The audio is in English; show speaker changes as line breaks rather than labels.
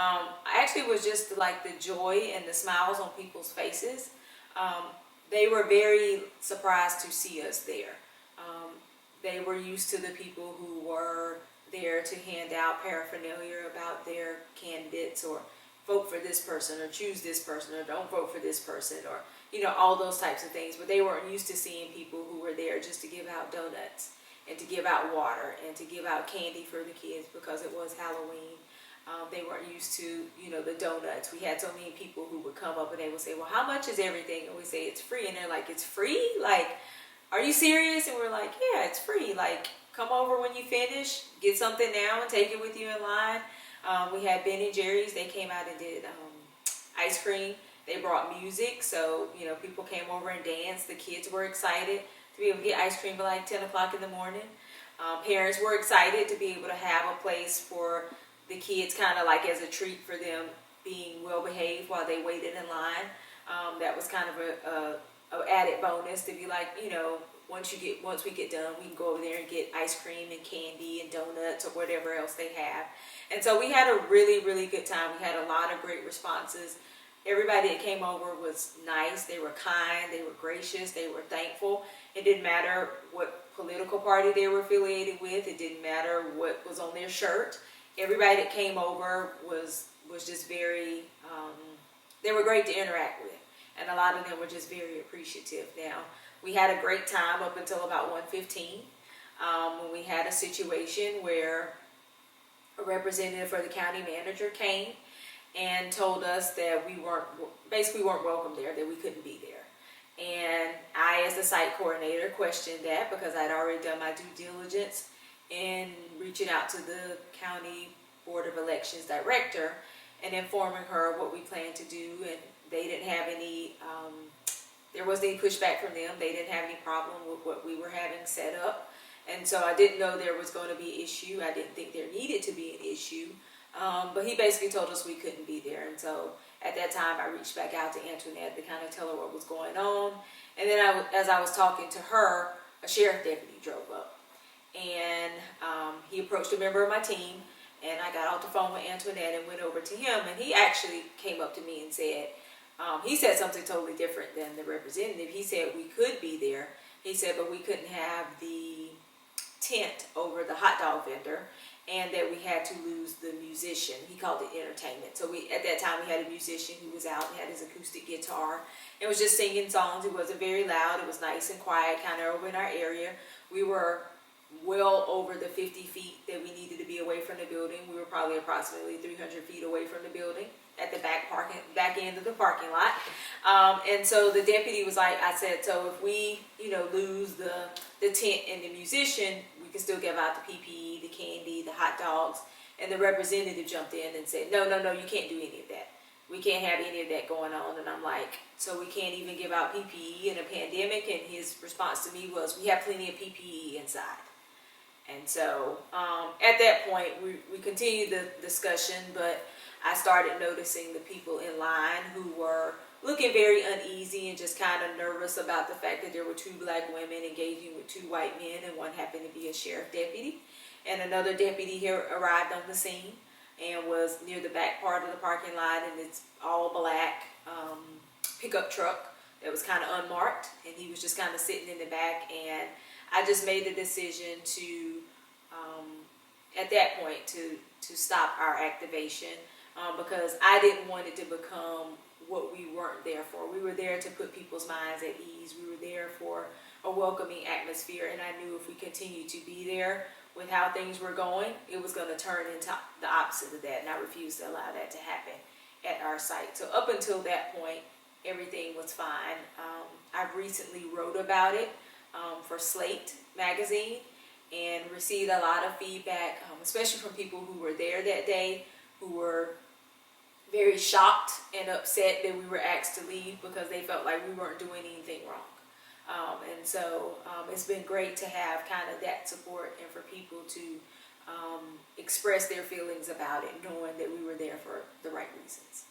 I actually was just like the joy and the smiles on people's faces. They were very surprised to see us there. They were used to the people who were there to hand out paraphernalia about their candidates, or vote for this person, or choose this person, or don't vote for this person, or all those types of things. But they weren't used to seeing people who were there just to give out donuts and to give out water and to give out candy for the kids because it was Halloween. They weren't used to, the donuts. We had so many people who would come up and they would say, well, how much is everything? And we say, it's free. And they're like, it's free? Like, are you serious? And we're like, yeah, it's free. Like, come over when you finish, get something now and take it with you in line. We had Ben & Jerry's. They came out and did ice cream. They brought music. So, people came over and danced. The kids were excited to be able to get ice cream at like 10 o'clock in the morning. Parents were excited to be able to have a place for the kids, kind of like as a treat for them being well behaved while they waited in line. That was kind of a added bonus to be like, once we get done, we can go over there and get ice cream and candy and donuts or whatever else they have. And so we had a really, really good time. We had a lot of great responses. Everybody that came over was nice. They were kind. They were gracious. They were thankful. It didn't matter what political party they were affiliated with. It didn't matter what was on their shirt. Everybody that came over was just very, they were great to interact with. And a lot of them were just very appreciative. Now, we had a great time up until about 1:15, when we had a situation where a representative for the county manager came and told us that we weren't welcome there, that we couldn't be there. And I, as the site coordinator, questioned that because I'd already done my due diligence in reaching out to the county board of elections director and informing her what we planned to do. And they didn't have any, there wasn't any pushback from them. They didn't have any problem with what we were having set up. And so I didn't know there was going to be an issue. I didn't think there needed to be an issue. But he basically told us we couldn't be there. And so at that time, I reached back out to Antoinette to kind of tell her what was going on. And then as I was talking to her, a sheriff deputy drove up. And he approached a member of my team. And I got off the phone with Antoinette and went over to him. And he actually came up to me and said, he said something totally different than the representative. He said we could be there. He said, but we couldn't have the tent over the hot dog vendor, and that we had to lose the musician. He called it entertainment. So at that time, we had a musician who was out and had his acoustic guitar and was just singing songs. It wasn't very loud. It was nice and quiet, kind of over in our area. We were well over the 50 feet that we needed to be away from the building. We were probably approximately 300 feet away from the building at the back end of the parking lot. And so the deputy was like, I said, so if we, lose the tent and the musician, we can still give out the PPE, the candy, the hot dogs. And the representative jumped in and said, no, you can't do any of that. We can't have any of that going on. And I'm like, so we can't even give out PPE in a pandemic? And his response to me was, we have plenty of PPE inside. And so at that point, we continued the discussion, but I started noticing the people in line who were looking very uneasy and just kind of nervous about the fact that there were two black women engaging with two white men, and one happened to be a sheriff deputy. And another deputy here arrived on the scene and was near the back part of the parking lot, and it's all black pickup truck that was kind of unmarked, and he was just kind of sitting in the back. And I just made the decision to, at that point, to stop our activation because I didn't want it to become what we weren't there for. We were there to put people's minds at ease. We were there for a welcoming atmosphere, and I knew if we continued to be there with how things were going, it was going to turn into the opposite of that, and I refused to allow that to happen at our site. So up until that point, everything was fine. I've recently wrote about it for Slate magazine and received a lot of feedback, especially from people who were there that day, who were very shocked and upset that we were asked to leave because they felt like we weren't doing anything wrong. And so it's been great to have kind of that support and for people to express their feelings about it, knowing that we were there for the right reasons.